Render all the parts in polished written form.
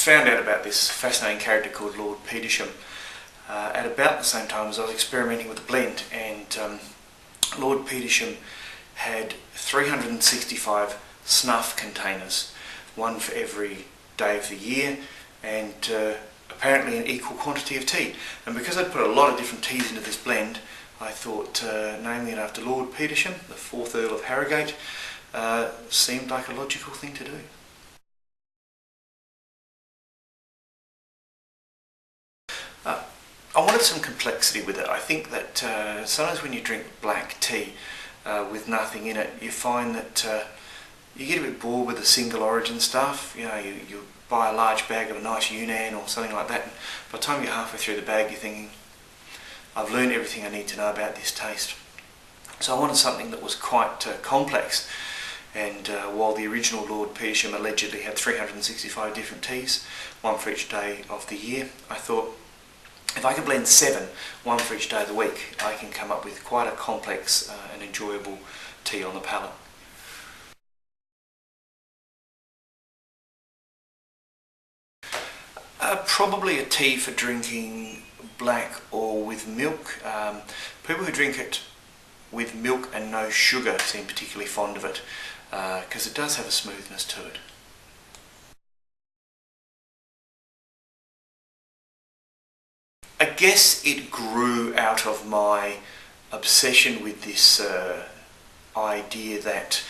found out about this fascinating character called Lord Petersham at about the same time as I was experimenting with the blend, and Lord Petersham had 365 snuff containers, one for every day of the year, and apparently an equal quantity of tea. And because I'd put a lot of different teas into this blend, I thought naming it after Lord Petersham, the 4th Earl of Harrogate, seemed like a logical thing to do. I wanted some complexity with it. I think that sometimes when you drink black tea with nothing in it, you find that you get a bit bored with the single origin stuff. You know, you buy a large bag of a nice Yunnan or something like that, and by the time you're halfway through the bag you're thinking, I've learned everything I need to know about this taste. So I wanted something that was quite complex, and while the original Lord Petersham allegedly had 365 different teas, one for each day of the year, I thought if I can blend 7, one for each day of the week, I can come up with quite a complex and enjoyable tea on the palate. Probably a tea for drinking black or with milk. People who drink it with milk and no sugar seem particularly fond of it because it does have a smoothness to it. I guess it grew out of my obsession with this idea that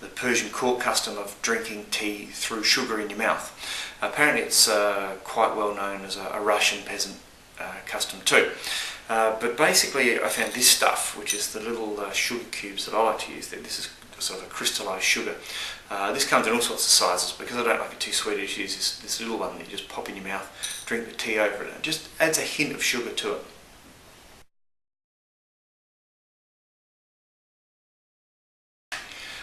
the Persian court custom of drinking tea through sugar in your mouth. Apparently it's quite well known as a Russian peasant custom too. But basically I found this stuff, which is the little sugar cubes that I like to use. This is sort of a crystallised sugar. This comes in all sorts of sizes. Because I don't like it too sweet, I just use this little one that you just pop in your mouth, drink the tea over it. It just adds a hint of sugar to it.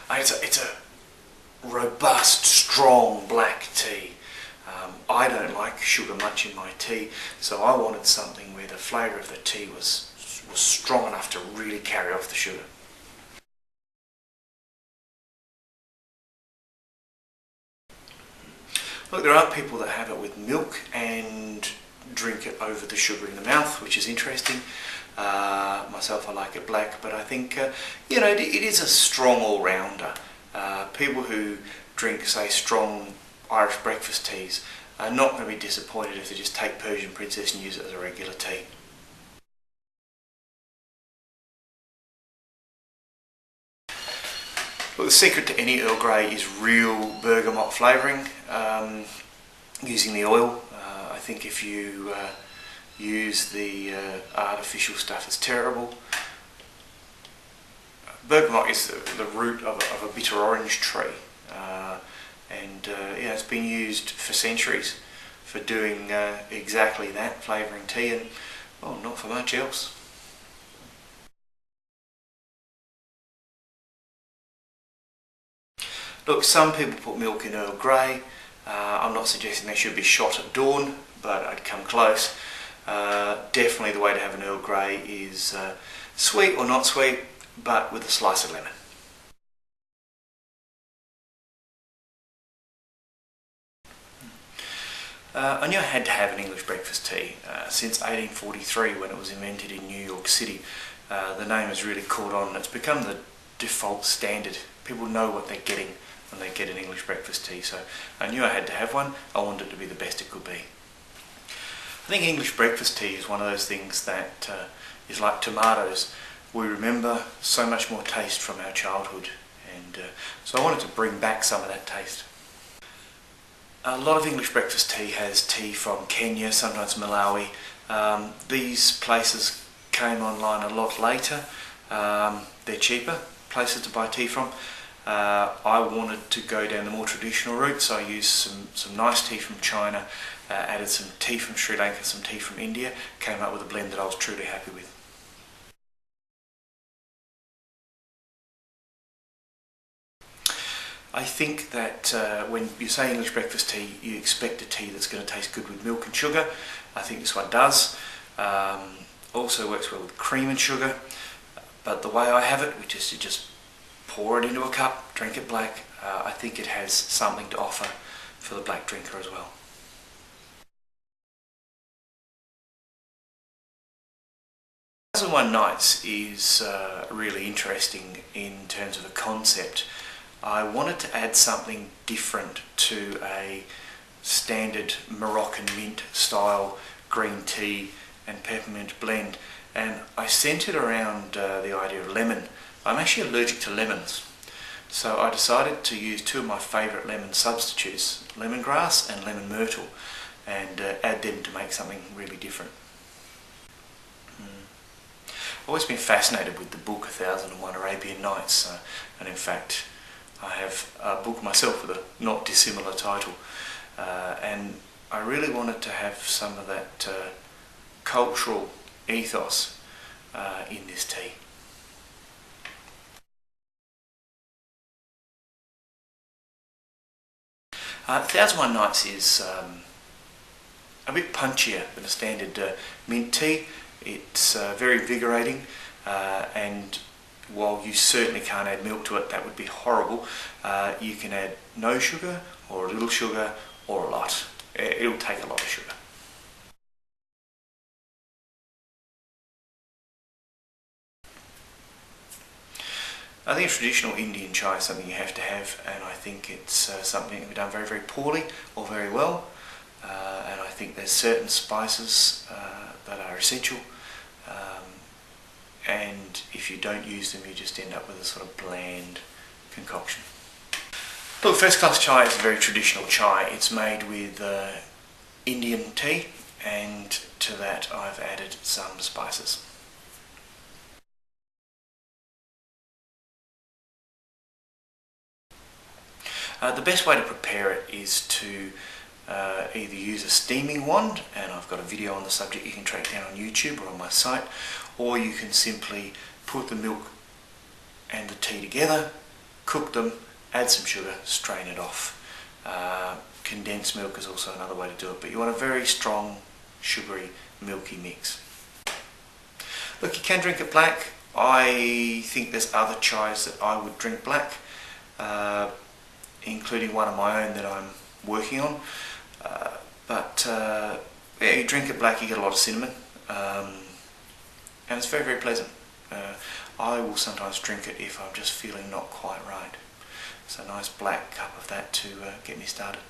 It's a robust, strong black tea. I don't like sugar much in my tea, so I wanted something where the flavour of the tea was strong enough to really carry off the sugar. Look, there are people that have it with milk and drink it over the sugar in the mouth, which is interesting. Myself, I like it black, but I think you know, it is a strong all-rounder. People who drink, say, strong Irish breakfast teas are not going to be disappointed if they just take Persian Princess and use it as a regular tea. Well, the secret to any Earl Grey is real bergamot flavouring, using the oil. I think if you use the artificial stuff, it's terrible. Bergamot is the root of a bitter orange tree, and yeah, it's been used for centuries for doing exactly that, flavouring tea, and well, not for much else. Look, some people put milk in Earl Grey. I'm not suggesting they should be shot at dawn, but I'd come close. Definitely the way to have an Earl Grey is sweet or not sweet, but with a slice of lemon. I knew I had to have an English breakfast tea. Since 1843, when it was invented in New York City, the name has really caught on, and it's become the default standard. People know what they're getting when they get an English breakfast tea, so I knew I had to have one. I wanted it to be the best it could be. I think English breakfast tea is one of those things that is like tomatoes. We remember so much more taste from our childhood, and so I wanted to bring back some of that taste. A lot of English breakfast tea has tea from Kenya, sometimes Malawi. These places came online a lot later. They're cheaper places to buy tea from. I wanted to go down the more traditional route, so I used some nice tea from China, added some tea from Sri Lanka, some tea from India, came up with a blend that I was truly happy with. I think that when you say English breakfast tea, you expect a tea that's going to taste good with milk and sugar. I think this one does. Also works well with cream and sugar, but the way I have it, which is to just pour it into a cup, drink it black, I think it has something to offer for the black drinker as well. 1001 Nights is really interesting in terms of a concept. I wanted to add something different to a standard Moroccan mint style green tea and peppermint blend, and I centred around the idea of lemon. I'm actually allergic to lemons, so I decided to use two of my favourite lemon substitutes, lemongrass and lemon myrtle, and add them to make something really different. I've always been fascinated with the book 1001 Arabian Nights, and in fact I have a book myself with a not dissimilar title, and I really wanted to have some of that cultural ethos in this tea. 1001 Nights is a bit punchier than a standard mint tea. It's very invigorating, and while you certainly can't add milk to it, that would be horrible, you can add no sugar or a little sugar or a lot. It'll take a lot of sugar. I think a traditional Indian chai is something you have to have, and I think it's something that can be done very, very poorly or very well. And I think there's certain spices that are essential, and if you don't use them, you just end up with a sort of bland concoction. Look, first class chai is a very traditional chai. It's made with Indian tea, and to that I've added some spices. The best way to prepare it is to either use a steaming wand, and I've got a video on the subject you can track down on YouTube or on my site, or you can simply put the milk and the tea together, cook them, add some sugar, strain it off. Condensed milk is also another way to do it, but you want a very strong, sugary, milky mix. Look, you can drink it black. I think there's other chais that I would drink black, including one of my own that I'm working on. Yeah, you drink it black, you get a lot of cinnamon, and it's very, very pleasant. I will sometimes drink it if I'm just feeling not quite right. So a nice black cup of that to get me started.